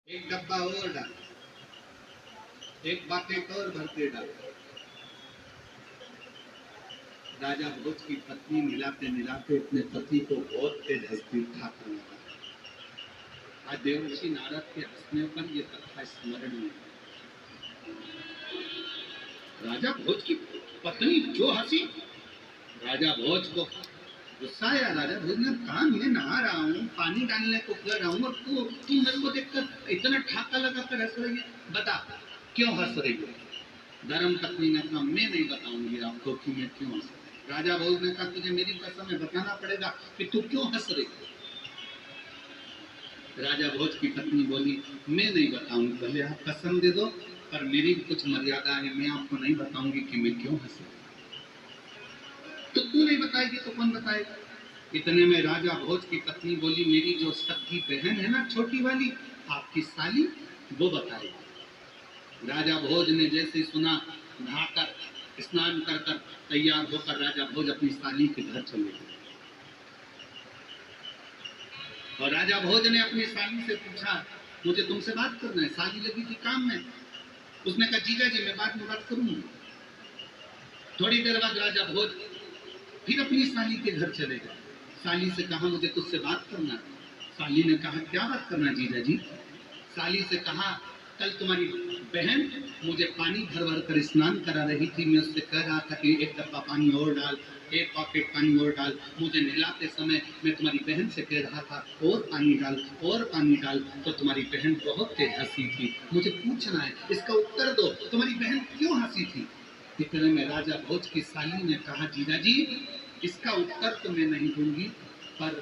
एक डब्बा और डाल, एक बाकेट और भर के डाल। राजा भोज की पत्नी मिलाते मिलाते अपने पति को बहुत तेज हंसती उठाकर लगा। आज देवर्षि नारद के हंसने पर यह कथा स्मरण में। राजा भोज की पत्नी जो हंसी, राजा भोज को गुस्सा आया। राजा भोज ने कहा, मैं नहा रहा हूँ, पानी डालने को कह रहा हूँ और तू मेरे को देखकर इतना ठाका लगाकर हंस रही है, बता क्यों हंस रही है? धर्म पत्नी ने कहा, मैं नहीं बताऊंगी आपको कि मैं क्यों हंस रही। राजा भोज ने कहा, तुझे मेरी कसम है, बताना पड़ेगा कि तू क्यों हंस रही। राजा भोज की पत्नी बोली, मैं नहीं बताऊंगी, भले आप कसम दे दो, पर मेरी कुछ मर्यादा है, मैं आपको नहीं बताऊंगी कि मैं क्यों हंस रही। तो तू नहीं बताएगी तो कौन बताएगा? इतने में राजा भोज की पत्नी बोली, मेरी जो सगी बहन है ना, छोटी वाली, आपकी साली, वो बताएगी। राजा भोज ने जैसे सुना, नहाकर स्नान कर कर तैयार होकर राजा भोज अपनी साली के घर चले गए। और राजा भोज ने अपनी साली से पूछा, मुझे तुमसे बात करना है। साली लगी थी काम में, उसने कहा, जीजा जी मैं बाद में बात करूंगी। थोड़ी देर बाद राजा भोज फिर अपनी साली के घर चले गए। साली से कहा, मुझे तुझसे बात करना है। साली ने कहा, क्या बात करना जीजा जी? साली से कहा, कल तुम्हारी बहन मुझे पानी भर भर कर स्नान करा रही थी, मैं उससे कह रहा था कि एक डब्बा पानी और डाल, एक पॉकेट पानी और डाल। मुझे नहलाते समय मैं तुम्हारी बहन से कह रहा था और पानी डाल और पानी डाल, तो तुम्हारी बहन बहुत तेज हंसी थी। मुझे पूछना है, इसका उत्तर दो, तुम्हारी बहन क्यों हंसी थी? इतने में राजा भोज की साली ने कहा, जीजा जी इसका उत्तर तो मैं नहीं दूंगी, पर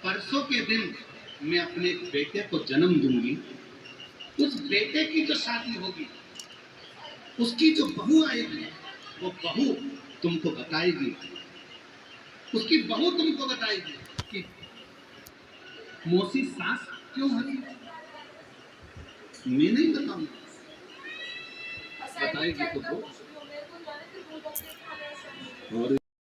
परसों के दिन मैं अपने बेटे को जन्म दूंगी। उस बेटे की जो शादी होगी, उसकी जो बहू आएगी, वो बहू तुमको बताएगी, उसकी बहू तुमको बताएगी कि मौसी सास क्यों हंसी। मैं नहीं बताऊंगा, बताएगी तो वो। और